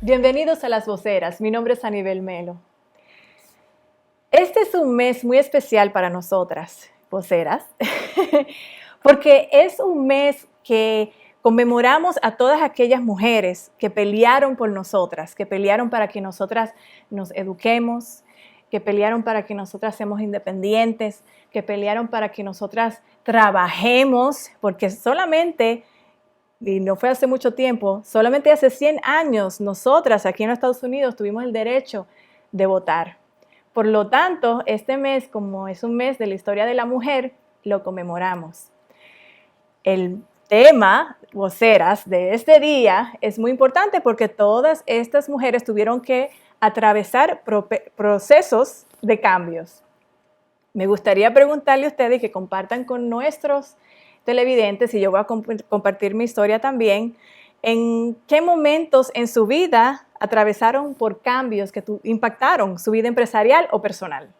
Bienvenidos a Las Voceras, mi nombre es Anibel Melo. Este es un mes muy especial para nosotras, voceras, porque es un mes que conmemoramos a todas aquellas mujeres que pelearon por nosotras, que pelearon para que nosotras nos eduquemos, que pelearon para que nosotras seamos independientes, que pelearon para que nosotras trabajemos, porque solamente, y no fue hace mucho tiempo, solamente hace 100 años nosotras aquí en los Estados Unidos tuvimos el derecho de votar. Por lo tanto, este mes, como es un mes de la historia de la mujer, lo conmemoramos. El tema, voceras, de este día es muy importante porque todas estas mujeres tuvieron que atravesar procesos de cambios. Me gustaría preguntarle a ustedes que compartan con nuestros televidentes, y yo voy a compartir mi historia también, en qué momentos en su vida atravesaron por cambios que impactaron su vida empresarial o personal.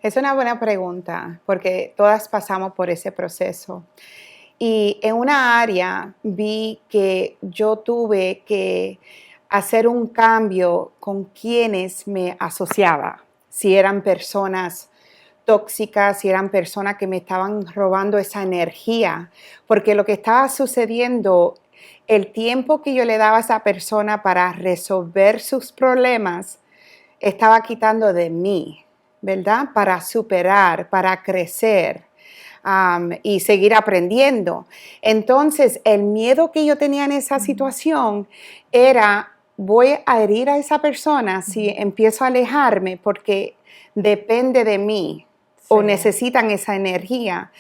Es una buena pregunta porque todas pasamos por ese proceso. Y en una área vi que yo tuve que hacer un cambio con quienes me asociaba, si eran personas tóxicas, si eran personas que me estaban robando esa energía, porque lo que estaba sucediendo, el tiempo que yo le daba a esa persona para resolver sus problemas, estaba quitando de mí, ¿verdad? Para superar, para crecer y seguir aprendiendo. Entonces, el miedo que yo tenía en esa situación era, voy a herir a esa persona si empiezo a alejarme porque depende de mí. Sí. O necesitan esa energía.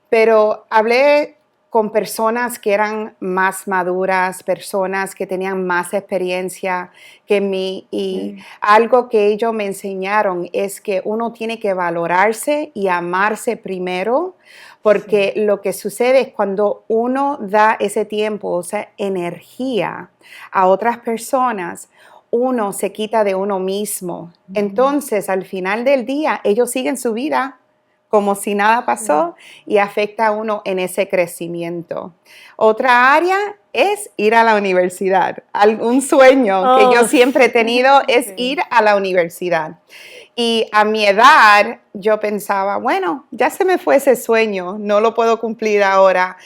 Pero hablé con personas que eran más maduras, personas que tenían más experiencia que mí, y algo que ellos me enseñaron es que uno tiene que valorarse y amarse primero, porque lo que sucede es cuando uno da ese tiempo, o sea, energía a otras personas, uno se quita de uno mismo. Entonces, al final del día, ellos siguen su vida como si nada pasó y afecta a uno en ese crecimiento. Otra área es ir a la universidad. Un sueño que yo siempre he tenido es ir a la universidad. Y a mi edad yo pensaba, bueno, ya se me fue ese sueño, no lo puedo cumplir ahora.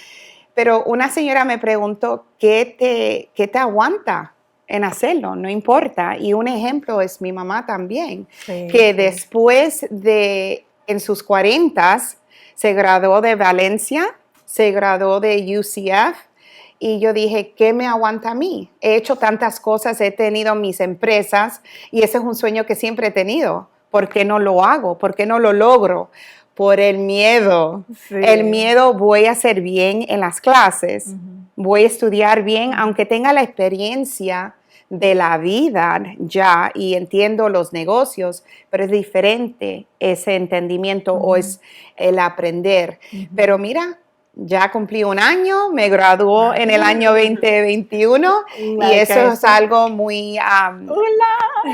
Pero una señora me preguntó, ¿qué te aguanta en hacerlo? No importa. Y un ejemplo es mi mamá también, que después de, en sus 40s, se graduó de Valencia, se graduó de UCF, y yo dije, ¿qué me aguanta a mí? He hecho tantas cosas, he tenido mis empresas, y ese es un sueño que siempre he tenido. ¿Por qué no lo hago? ¿Por qué no lo logro? Por el miedo. Sí. El miedo, voy a hacer bien en las clases, voy a estudiar bien, aunque tenga la experiencia de la vida ya y entiendo los negocios, pero es diferente ese entendimiento o es el aprender. Pero mira, ya cumplí un año, me graduó en el año 2021 y eso es algo muy...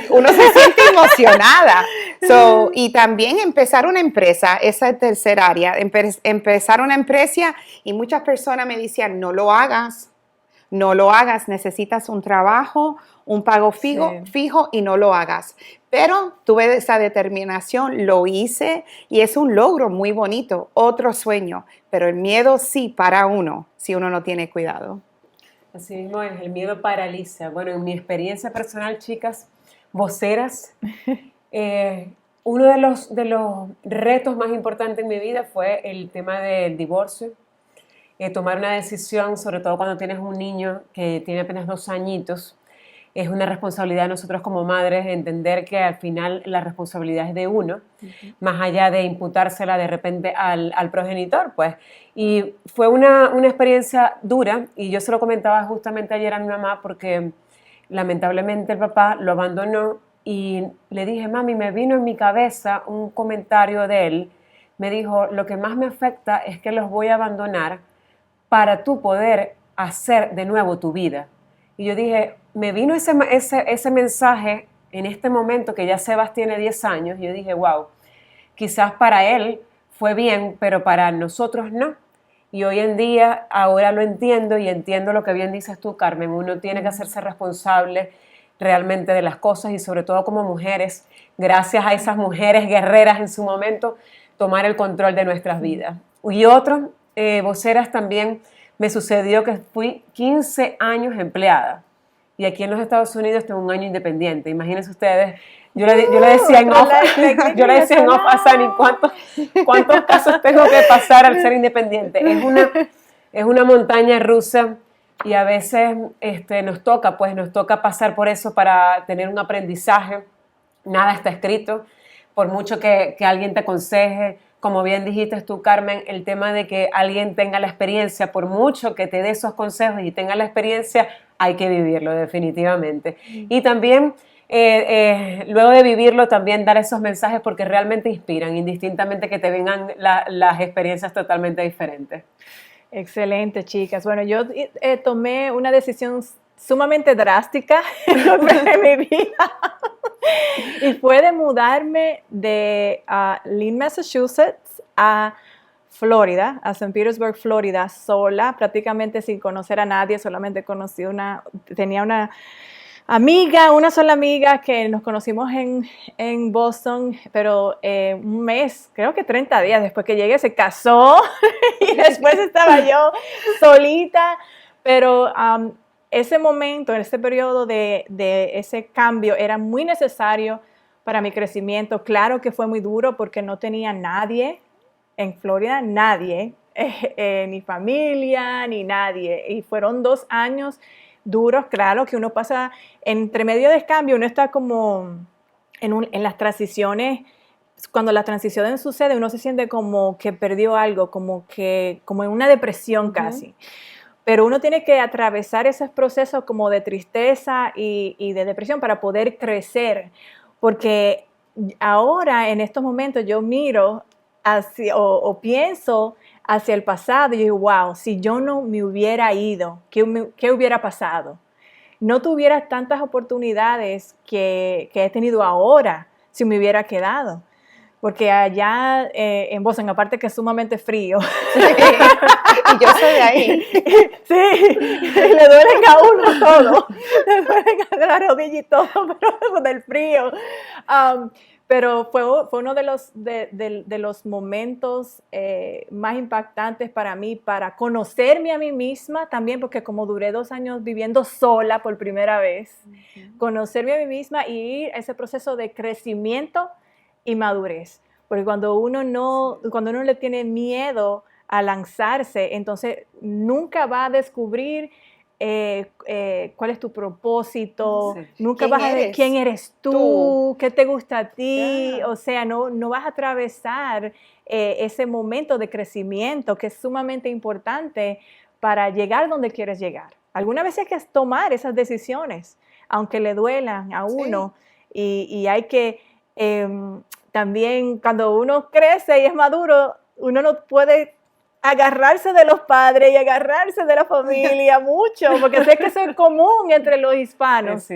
uno se siente emocionada. Y también empezar una empresa, esa es tercera área, empezar una empresa, y muchas personas me decían, no lo hagas, necesitas un trabajo, un pago fijo y no lo hagas. Pero tuve esa determinación, lo hice y es un logro muy bonito, otro sueño, pero el miedo sí para uno, si uno no tiene cuidado. Así mismo es, el miedo paraliza. Bueno, en mi experiencia personal, chicas, voceras, uno de los retos más importantes en mi vida fue el tema del divorcio. Tomar una decisión, sobre todo cuando tienes un niño que tiene apenas 2 añitos, es una responsabilidad de nosotros como madres entender que al final la responsabilidad es de uno, más allá de imputársela de repente al progenitor, pues. Y fue una experiencia dura, y yo se lo comentaba justamente ayer a mi mamá porque lamentablemente el papá lo abandonó, y le dije, mami, me vino en mi cabeza un comentario de él, me dijo, lo que más me afecta es que los voy a abandonar para tú poder hacer de nuevo tu vida. Y yo dije, me vino ese mensaje en este momento que ya Sebas tiene 10 años, y yo dije, wow, quizás para él fue bien, pero para nosotros no. Y hoy en día, ahora lo entiendo, y entiendo lo que bien dices tú, Carmen, uno tiene que hacerse responsable realmente de las cosas y sobre todo como mujeres, gracias a esas mujeres guerreras en su momento, tomar el control de nuestras vidas. Y otro, voceras, también me sucedió que fui 15 años empleada y aquí en los Estados Unidos tengo un año independiente. Imagínense ustedes, yo le decía en off, a Sani, ¿cuántos casos tengo que pasar al ser independiente? Es una montaña rusa y a veces nos toca pasar por eso para tener un aprendizaje. Nada está escrito, por mucho que alguien te aconseje. Como bien dijiste tú, Carmen, el tema de que alguien tenga la experiencia, por mucho que te dé esos consejos y tenga la experiencia, hay que vivirlo definitivamente. Y también, luego de vivirlo, también dar esos mensajes porque realmente inspiran, indistintamente que te vengan las experiencias totalmente diferentes. Excelente, chicas. Bueno, yo tomé una decisión sumamente drástica en mi vida y fue de mudarme de Lynn, Massachusetts a Florida, a St. Petersburg, Florida, sola, prácticamente sin conocer a nadie, solamente tenía una sola amiga que nos conocimos en Boston, pero un mes, creo que 30 días después que llegué, se casó y después estaba yo solita, pero ese momento, en ese periodo de ese cambio era muy necesario para mi crecimiento. Claro que fue muy duro porque no tenía nadie en Florida, nadie, ni familia, ni nadie, y fueron 2 años duros, claro, que uno pasa entre medio de cambio, uno está como en las transiciones. Cuando las transiciones suceden, uno se siente como que perdió algo, como en una depresión casi. Pero uno tiene que atravesar esos procesos como de tristeza y de depresión para poder crecer, porque ahora en estos momentos yo miro o pienso hacia el pasado y digo, wow, si yo no me hubiera ido, ¿qué hubiera pasado? No tuviera tantas oportunidades que he tenido ahora si me hubiera quedado. Porque allá en Boston, aparte que es sumamente frío. Y yo soy de ahí. Sí, le duelen a uno todo. Le duelen a la rodilla y todo, pero del frío. Pero fue uno de los momentos más impactantes para mí, para conocerme a mí misma también, porque como duré 2 años viviendo sola por primera vez, conocerme a mí misma y ir a ese proceso de crecimiento y madurez. Porque cuando uno le tiene miedo a lanzarse, entonces nunca va a descubrir cuál es tu propósito, nunca vas a ver quién eres tú, qué te gusta a ti, o sea, no vas a atravesar ese momento de crecimiento que es sumamente importante para llegar donde quieres llegar. Algunas veces hay que tomar esas decisiones, aunque le duelan a uno, y hay que también cuando uno crece y es maduro, uno no puede agarrarse de los padres y agarrarse de la familia mucho, porque sé que eso es común entre los hispanos,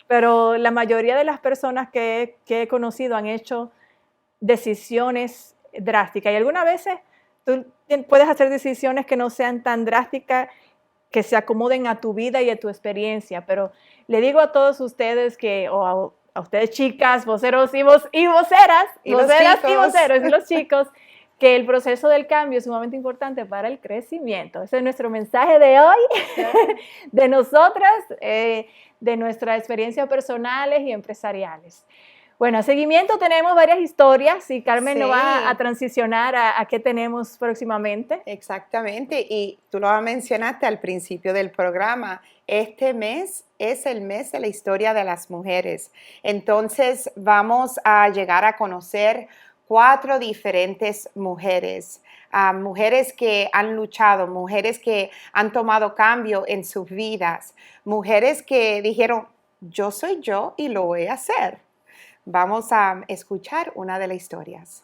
pero la mayoría de las personas que he conocido han hecho decisiones drásticas y algunas veces tú puedes hacer decisiones que no sean tan drásticas, que se acomoden a tu vida y a tu experiencia, pero le digo a todos ustedes a ustedes chicas, voceros y voceras, y voceros y los chicos, que el proceso del cambio es sumamente importante para el crecimiento. Ese es nuestro mensaje de hoy, de nosotras, de nuestras experiencias personales y empresariales. Bueno, a seguimiento tenemos varias historias y Carmen nos va a transicionar a qué tenemos próximamente. Exactamente, y tú lo mencionaste al principio del programa. Este mes es el mes de la historia de las mujeres. Entonces vamos a llegar a conocer 4 diferentes mujeres, mujeres que han luchado, mujeres que han tomado cambio en sus vidas, mujeres que dijeron, yo soy yo y lo voy a hacer. Vamos a escuchar una de las historias.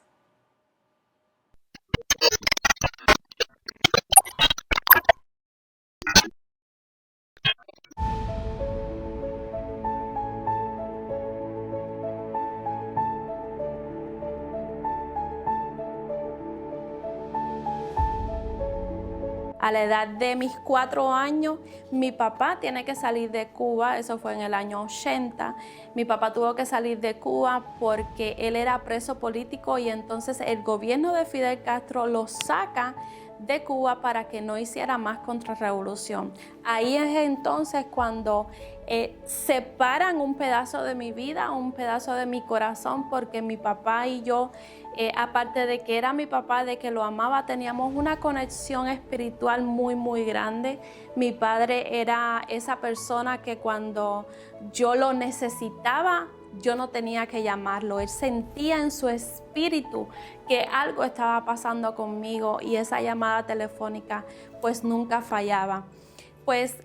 A la edad de mis 4 años, mi papá tiene que salir de Cuba, eso fue en el año 80. Mi papá tuvo que salir de Cuba porque él era preso político y entonces el gobierno de Fidel Castro lo saca de Cuba para que no hiciera más contrarrevolución. Ahí es entonces cuando separan un pedazo de mi vida, un pedazo de mi corazón, porque mi papá y yo, aparte de que era mi papá, de que lo amaba, teníamos una conexión espiritual muy, muy grande. Mi padre era esa persona que cuando yo lo necesitaba, yo no tenía que llamarlo. Él sentía en su espíritu que algo estaba pasando conmigo y esa llamada telefónica pues nunca fallaba. Pues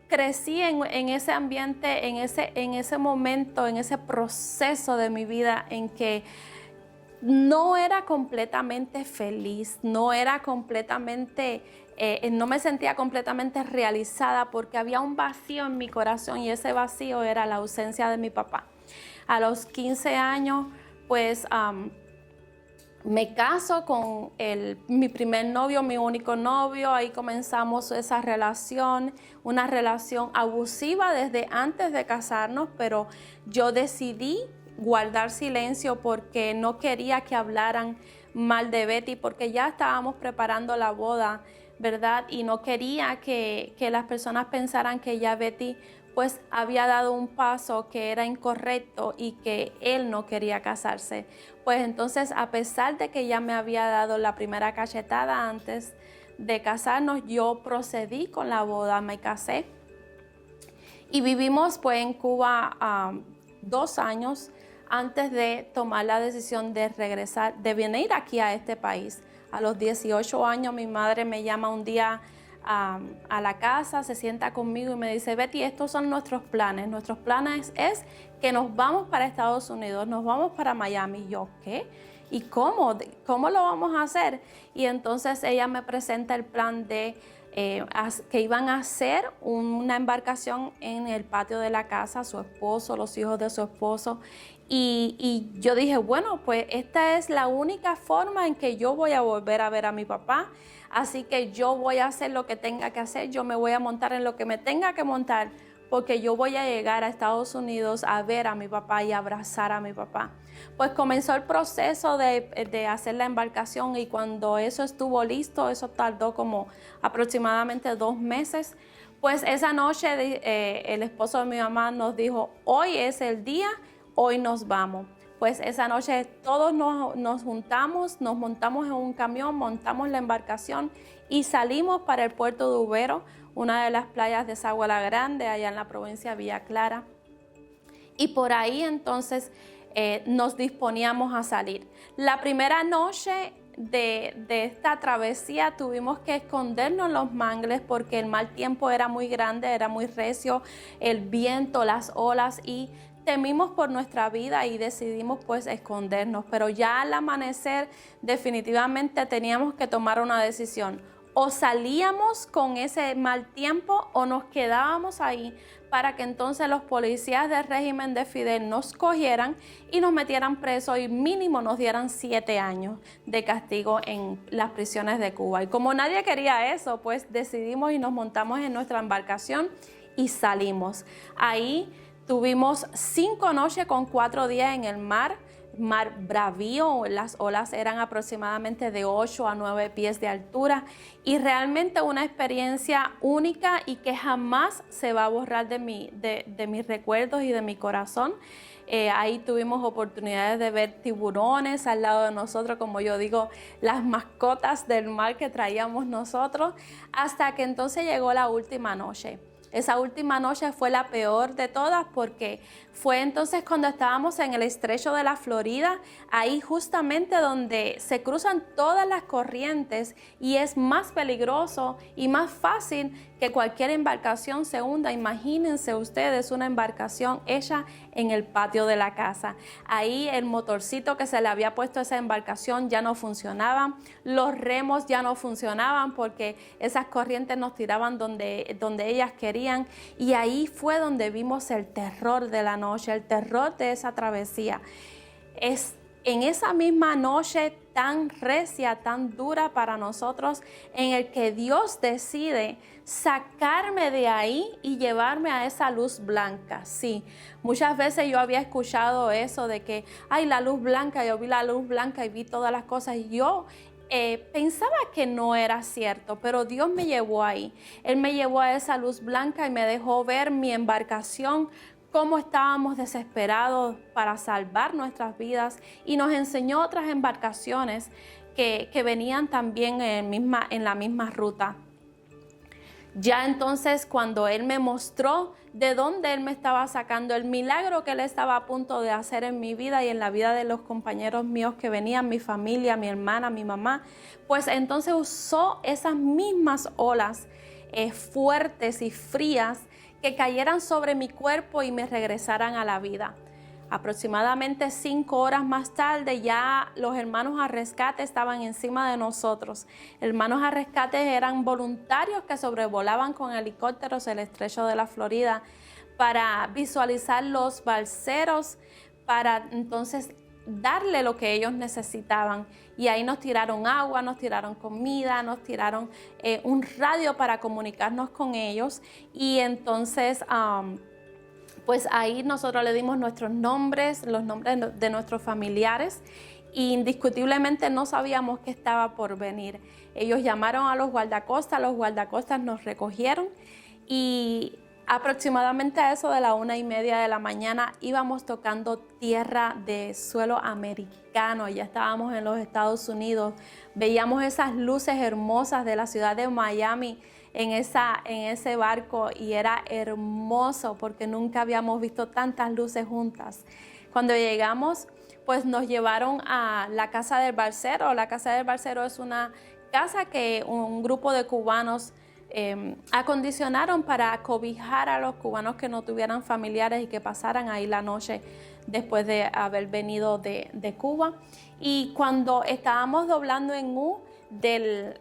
crecí en ese ambiente, en ese momento, en ese proceso de mi vida en que no era completamente feliz, no me sentía completamente realizada porque había un vacío en mi corazón y ese vacío era la ausencia de mi papá. A los 15 años, pues me caso con mi primer novio, mi único novio. Ahí comenzamos esa relación, una relación abusiva desde antes de casarnos, pero yo decidí guardar silencio porque no quería que hablaran mal de Betty, porque ya estábamos preparando la boda, ¿verdad? Y no quería que las personas pensaran que ya Betty pues había dado un paso que era incorrecto y que él no quería casarse. Pues entonces, a pesar de que ya me había dado la primera cachetada antes de casarnos, yo procedí con la boda, me casé y vivimos pues en Cuba 2 años antes de tomar la decisión de regresar, de venir aquí a este país. A los 18 años mi madre me llama un día a la casa, se sienta conmigo y me dice: Betty, estos son nuestros planes. Nuestros planes es que nos vamos para Estados Unidos, nos vamos para Miami. Y yo, ¿qué? ¿Y cómo? ¿Cómo lo vamos a hacer? Y entonces ella me presenta el plan de que iban a hacer una embarcación en el patio de la casa, su esposo, los hijos de su esposo. Y yo dije, bueno, pues esta es la única forma en que yo voy a volver a ver a mi papá. Así que yo voy a hacer lo que tenga que hacer, yo me voy a montar en lo que me tenga que montar, porque yo voy a llegar a Estados Unidos a ver a mi papá y abrazar a mi papá. Pues comenzó el proceso de hacer la embarcación y cuando eso estuvo listo, eso tardó como aproximadamente 2 meses, pues esa noche el esposo de mi mamá nos dijo: hoy es el día, hoy nos vamos. Pues esa noche todos nos juntamos, nos montamos en un camión, montamos la embarcación y salimos para el puerto de Ubero, una de las playas de Sagua la Grande, allá en la provincia de Villa Clara. Y por ahí entonces nos disponíamos a salir. La primera noche de esta travesía tuvimos que escondernos en los mangles porque el mal tiempo era muy grande, era muy recio, el viento, las olas, y temimos por nuestra vida y decidimos pues escondernos. Pero ya al amanecer definitivamente teníamos que tomar una decisión: o salíamos con ese mal tiempo o nos quedábamos ahí para que entonces los policías del régimen de Fidel nos cogieran y nos metieran presos y mínimo nos dieran 7 años de castigo en las prisiones de Cuba. Y como nadie quería eso, pues decidimos y nos montamos en nuestra embarcación y salimos. Ahí tuvimos 5 noches con 4 días en el mar bravío. Las olas eran aproximadamente de 8 a 9 pies de altura y realmente una experiencia única y que jamás se va a borrar de mis recuerdos y de mi corazón. Ahí tuvimos oportunidades de ver tiburones al lado de nosotros, como yo digo, las mascotas del mar que traíamos nosotros, hasta que entonces llegó la última noche. Esa última noche fue la peor de todas porque fue entonces cuando estábamos en el estrecho de la Florida, ahí justamente donde se cruzan todas las corrientes y es más peligroso y más fácil que cualquier embarcación se hunda. Imagínense ustedes una embarcación hecha en el patio de la casa. Ahí el motorcito que se le había puesto a esa embarcación ya no funcionaba, los remos ya no funcionaban porque esas corrientes nos tiraban donde ellas querían. Y ahí fue donde vimos el terror de la noche, el terror de esa travesía. en esa misma noche tan recia, tan dura para nosotros, en el que Dios decide sacarme de ahí y llevarme a esa luz blanca. Sí, muchas veces yo había escuchado eso de que, ay, la luz blanca, yo vi la luz blanca y vi todas las cosas, y yo pensaba que no era cierto, pero Dios me llevó ahí. Él me llevó a esa luz blanca y me dejó ver mi embarcación, cómo estábamos desesperados para salvar nuestras vidas, y nos enseñó otras embarcaciones que venían también en la misma ruta. Ya entonces, cuando Él me mostró de dónde Él me estaba sacando, el milagro que Él estaba a punto de hacer en mi vida y en la vida de los compañeros míos que venían, mi familia, mi hermana, mi mamá, pues entonces usó esas mismas olas fuertes y frías que cayeran sobre mi cuerpo y me regresaran a la vida. Aproximadamente 5 horas más tarde, ya los hermanos a rescate estaban encima de nosotros. Hermanos a rescate eran voluntarios que sobrevolaban con helicópteros el estrecho de la Florida para visualizar los balseros, para entonces darle lo que ellos necesitaban. Y ahí nos tiraron agua, nos tiraron comida, nos tiraron un radio para comunicarnos con ellos. Y entonces pues ahí nosotros le dimos nuestros nombres, los nombres de nuestros familiares, e indiscutiblemente no sabíamos qué estaba por venir. Ellos llamaron a los guardacostas nos recogieron, y aproximadamente a eso de la 1:30 de la mañana íbamos tocando tierra de suelo americano. Ya estábamos en los Estados Unidos, veíamos esas luces hermosas de la ciudad de Miami en ese barco, y era hermoso porque nunca habíamos visto tantas luces juntas. Cuando llegamos, pues nos llevaron a la Casa del Balsero. La Casa del Balsero es una casa que un grupo de cubanos acondicionaron para cobijar a los cubanos que no tuvieran familiares y que pasaran ahí la noche después de haber venido de Cuba. Y cuando estábamos doblando en U del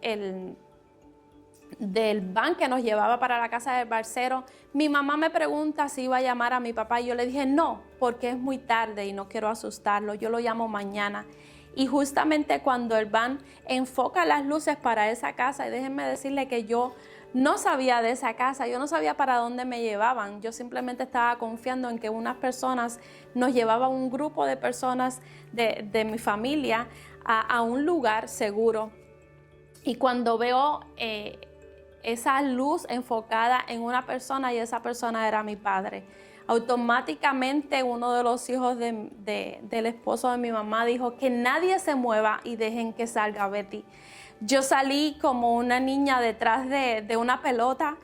van que nos llevaba para la Casa del Balsero, mi mamá me pregunta si iba a llamar a mi papá, y yo le dije no, porque es muy tarde y no quiero asustarlo, yo lo llamo mañana. Y justamente cuando el van enfoca las luces para esa casa, y déjenme decirle que yo no sabía de esa casa, yo no sabía para dónde me llevaban, yo simplemente estaba confiando en que unas personas nos llevaban, un grupo de personas de mi familia a un lugar seguro. Y cuando veo esa luz enfocada en una persona, y esa persona era mi padre, automáticamente uno de los hijos del esposo de mi mamá dijo que nadie se mueva y dejen que salga Betty. Yo salí como una niña detrás de una pelota,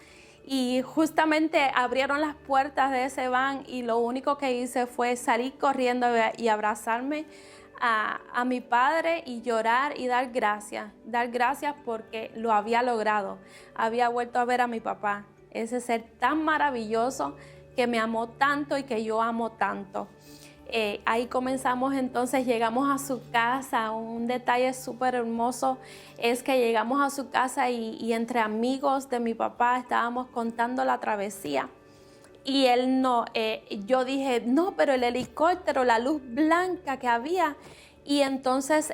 y justamente abrieron las puertas de ese van, y lo único que hice fue salir corriendo y abrazarme a mi padre y llorar y dar gracias porque lo había logrado. Había vuelto a ver a mi papá, ese ser tan maravilloso que me amó tanto y que yo amo tanto. Ahí comenzamos, entonces llegamos a su casa. Un detalle súper hermoso es que llegamos a su casa y entre amigos de mi papá estábamos contando la travesía. Y él no, yo dije, no, pero el helicóptero, la luz blanca que había. Y entonces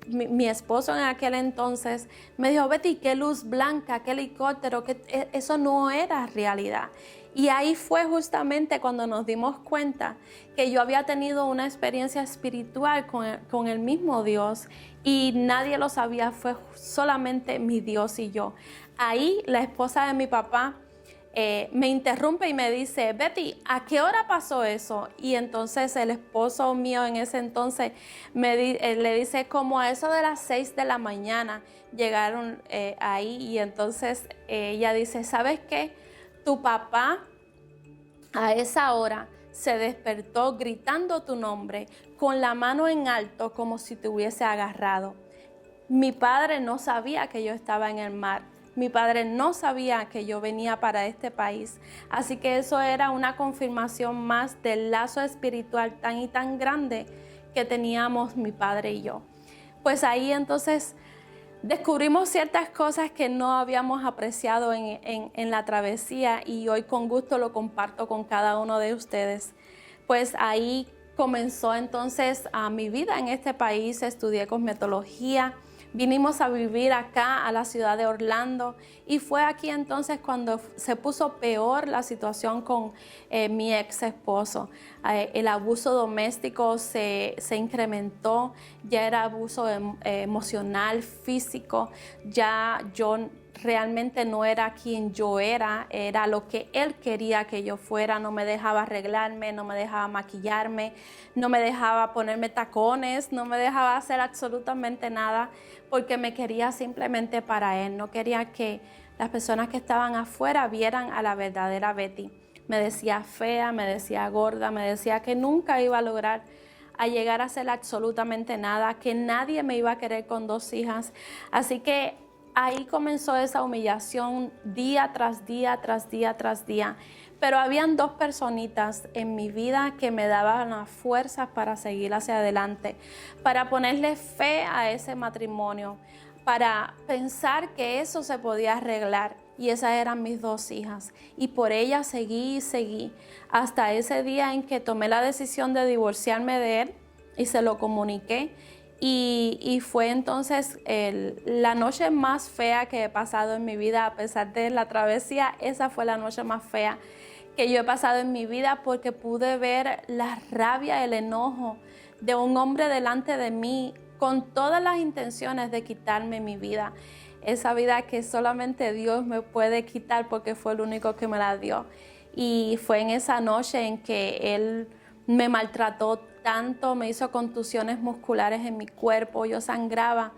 mi esposo en aquel entonces me dijo, Betty, qué luz blanca, qué helicóptero, que eso no era realidad. Y ahí fue justamente cuando nos dimos cuenta que yo había tenido una experiencia espiritual con el mismo Dios, y nadie lo sabía, fue solamente mi Dios y yo. Ahí la esposa de mi papá me interrumpe y me dice, Betty, ¿a qué hora pasó eso? Y entonces el esposo mío en ese entonces le dice, como a eso de las 6 de la mañana llegaron ahí. Y entonces ella dice, ¿sabes qué? Tu papá a esa hora se despertó gritando tu nombre con la mano en alto, como si te hubiese agarrado. Mi padre no sabía que yo estaba en el mar. Mi padre no sabía que yo venía para este país. Así que eso era una confirmación más del lazo espiritual tan y tan grande que teníamos mi padre y yo. Pues ahí entonces descubrimos ciertas cosas que no habíamos apreciado en la travesía, y hoy con gusto lo comparto con cada uno de ustedes. Pues ahí comenzó entonces mi vida en este país. Estudié cosmetología. Vinimos a vivir acá a la ciudad de Orlando y fue aquí entonces cuando se puso peor la situación con mi ex esposo. El abuso doméstico se incrementó, ya era abuso emocional, físico, ya yo realmente no era quien yo era lo que él quería que yo fuera. No me dejaba arreglarme, no me dejaba maquillarme, no me dejaba ponerme tacones, no me dejaba hacer absolutamente nada porque me quería simplemente para él. No quería que las personas que estaban afuera vieran a la verdadera Betty. Me decía fea, me decía gorda, me decía que nunca iba a lograr a llegar a hacer absolutamente nada, que nadie me iba a querer con 2 hijas. Así que ahí comenzó esa humillación día tras día, tras día, tras día. Pero habían 2 personitas en mi vida que me daban las fuerzas para seguir hacia adelante, para ponerle fe a ese matrimonio, para pensar que eso se podía arreglar. Y esas eran mis 2 hijas. Y por ellas seguí y seguí hasta ese día en que tomé la decisión de divorciarme de él y se lo comuniqué. Y fue entonces la noche más fea que he pasado en mi vida. A pesar de la travesía, esa fue la noche más fea que yo he pasado en mi vida, porque pude ver la rabia, el enojo de un hombre delante de mí con todas las intenciones de quitarme mi vida. Esa vida que solamente Dios me puede quitar porque fue el único que me la dio. Y fue en esa noche en que él me maltrató tanto, me hizo contusiones musculares en mi cuerpo, yo sangraba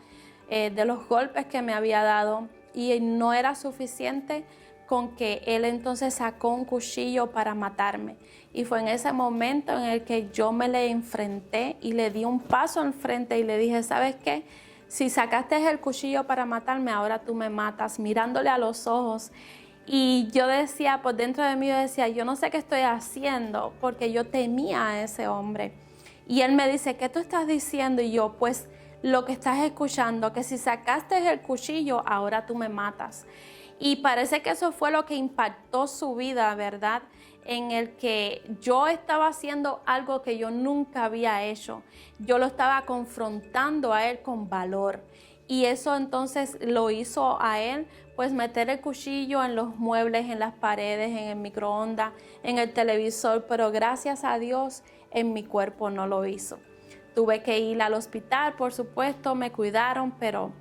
de los golpes que me había dado y no era suficiente con que él entonces sacó un cuchillo para matarme. Y fue en ese momento en el que yo me le enfrenté y le di un paso al frente y le dije, ¿sabes qué? Si sacaste el cuchillo para matarme, ahora tú me matas, mirándole a los ojos. Y yo decía, por dentro de mí yo decía, yo no sé qué estoy haciendo, porque yo temía a ese hombre. Y él me dice, ¿qué tú estás diciendo? Y yo, pues lo que estás escuchando, que si sacaste el cuchillo, ahora tú me matas. Y parece que eso fue lo que impactó su vida, ¿verdad? En el que yo estaba haciendo algo que yo nunca había hecho. Yo lo estaba confrontando a él con valor. Y eso entonces lo hizo a él, pues meter el cuchillo en los muebles, en las paredes, en el microondas, en el televisor. Pero gracias a Dios, en mi cuerpo no lo hizo. Tuve que ir al hospital, por supuesto, me cuidaron, pero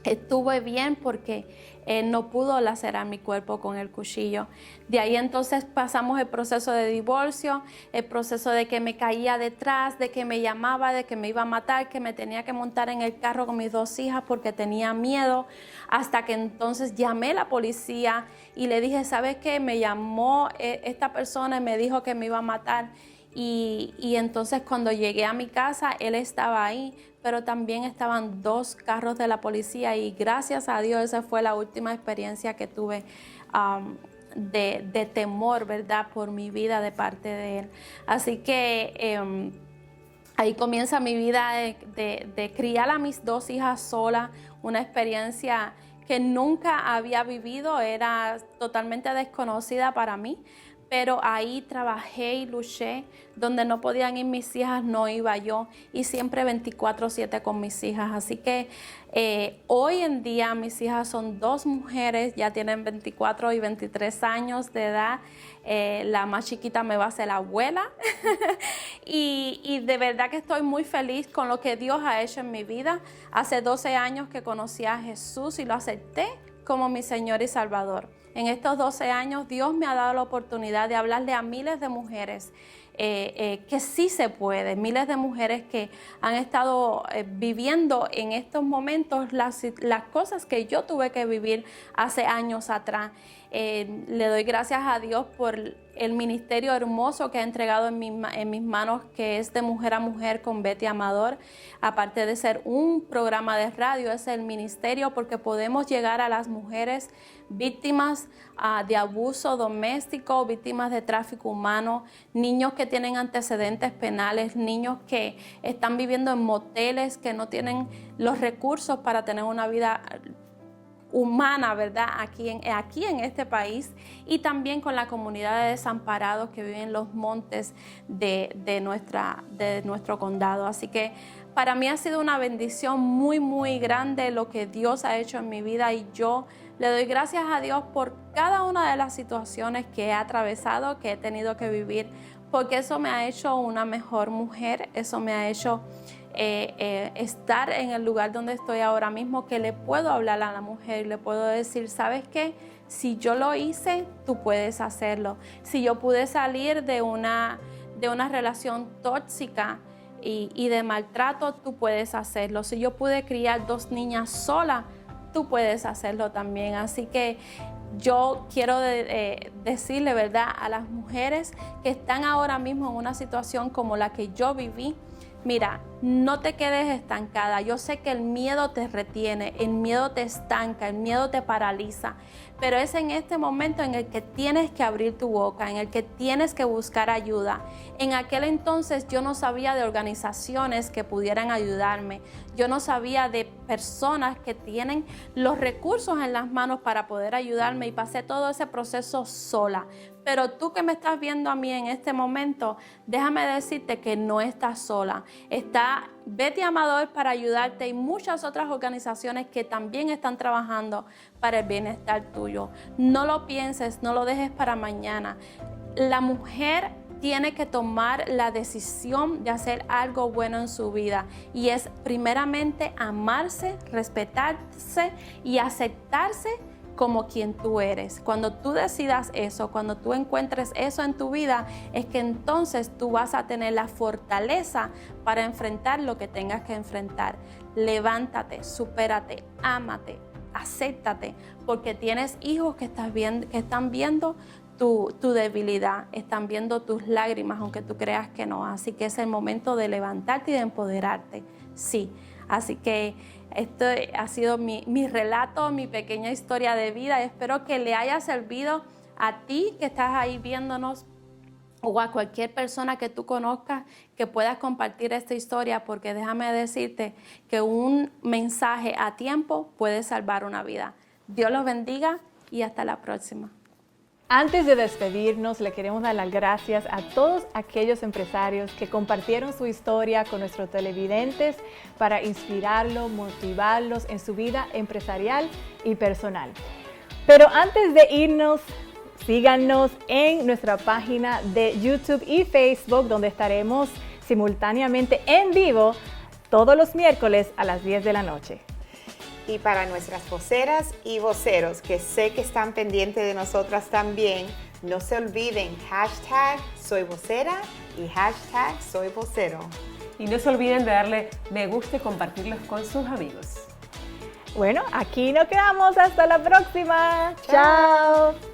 estuve bien porque él no pudo lacerar mi cuerpo con el cuchillo. De ahí entonces pasamos el proceso de divorcio, el proceso de que me caía detrás, de que me llamaba, de que me iba a matar, que me tenía que montar en el carro con mis 2 hijas porque tenía miedo, hasta que entonces llamé a la policía y le dije, ¿sabes qué? Me llamó esta persona y me dijo que me iba a matar. Y entonces cuando llegué a mi casa, él estaba ahí, pero también estaban 2 carros de la policía y gracias a Dios esa fue la última experiencia que tuve de temor, ¿verdad? Por mi vida de parte de él. Así que ahí comienza mi vida de criar a mis 2 hijas sola, una experiencia que nunca había vivido, era totalmente desconocida para mí. Pero ahí trabajé y luché, donde no podían ir mis hijas, no iba yo, y siempre 24/7 con mis hijas. Así que hoy en día mis hijas son 2 mujeres, ya tienen 24 y 23 años de edad. La más chiquita me va a ser la abuela y de verdad que estoy muy feliz con lo que Dios ha hecho en mi vida. Hace 12 años que conocí a Jesús y lo acepté como mi Señor y Salvador. En estos 12 años Dios me ha dado la oportunidad de hablarle a miles de mujeres que sí se puede, miles de mujeres que han estado viviendo en estos momentos las cosas que yo tuve que vivir hace años atrás. Le doy gracias a Dios por el ministerio hermoso que ha entregado en mis manos, que es de Mujer a Mujer con Betty Amador. Aparte de ser un programa de radio, es el ministerio porque podemos llegar a las mujeres víctimas de abuso doméstico, víctimas de tráfico humano, niños que tienen antecedentes penales, niños que están viviendo en moteles, que no tienen los recursos para tener una vida humana, ¿verdad? Aquí en este país, y también con la comunidad de desamparados que viven en los montes de nuestro condado. Así que para mí ha sido una bendición muy, muy grande lo que Dios ha hecho en mi vida, y yo le doy gracias a Dios por cada una de las situaciones que he atravesado, que he tenido que vivir, porque eso me ha hecho una mejor mujer, eso me ha hecho estar en el lugar donde estoy ahora mismo, que le puedo hablar a la mujer, le puedo decir, ¿sabes qué? Si yo lo hice, tú puedes hacerlo. Si yo pude salir de una relación tóxica y de maltrato, tú puedes hacerlo. Si yo pude criar 2 niñas sola, tú puedes hacerlo también. Así que yo quiero decirle, ¿verdad?, a las mujeres que están ahora mismo en una situación como la que yo viví, mira, no te quedes estancada. Yo sé que el miedo te retiene, el miedo te estanca, el miedo te paraliza, pero es en este momento en el que tienes que abrir tu boca, en el que tienes que buscar ayuda. En aquel entonces yo no sabía de organizaciones que pudieran ayudarme. Yo no sabía de personas que tienen los recursos en las manos para poder ayudarme, y pasé todo ese proceso sola. Pero tú que me estás viendo a mí en este momento, déjame decirte que no estás sola. Está Betty Amador para ayudarte y muchas otras organizaciones que también están trabajando para el bienestar tuyo. No lo pienses, no lo dejes para mañana. La mujer tiene que tomar la decisión de hacer algo bueno en su vida, y es primeramente amarse, respetarse y aceptarse como quien tú eres. Cuando tú decidas eso, cuando tú encuentres eso en tu vida, es que entonces tú vas a tener la fortaleza para enfrentar lo que tengas que enfrentar. Levántate, supérate, ámate, acéptate, porque tienes hijos que están viendo tu debilidad, están viendo tus lágrimas, aunque tú creas que no. Así que es el momento de levantarte y de empoderarte. Sí, así que esto ha sido mi relato, mi pequeña historia de vida. Espero que le haya servido a ti que estás ahí viéndonos, o a cualquier persona que tú conozcas que puedas compartir esta historia, porque déjame decirte que un mensaje a tiempo puede salvar una vida. Dios los bendiga y hasta la próxima. Antes de despedirnos, le queremos dar las gracias a todos aquellos empresarios que compartieron su historia con nuestros televidentes para inspirarlos, motivarlos en su vida empresarial y personal. Pero antes de irnos, síganos en nuestra página de YouTube y Facebook, donde estaremos simultáneamente en vivo todos los miércoles a las 10 de la noche. Y para nuestras voceras y voceros que sé que están pendientes de nosotras también, no se olviden #soyvocera y #soyvocero. Y no se olviden de darle me gusta y compartirlos con sus amigos. Bueno, aquí nos quedamos. Hasta la próxima. Chao.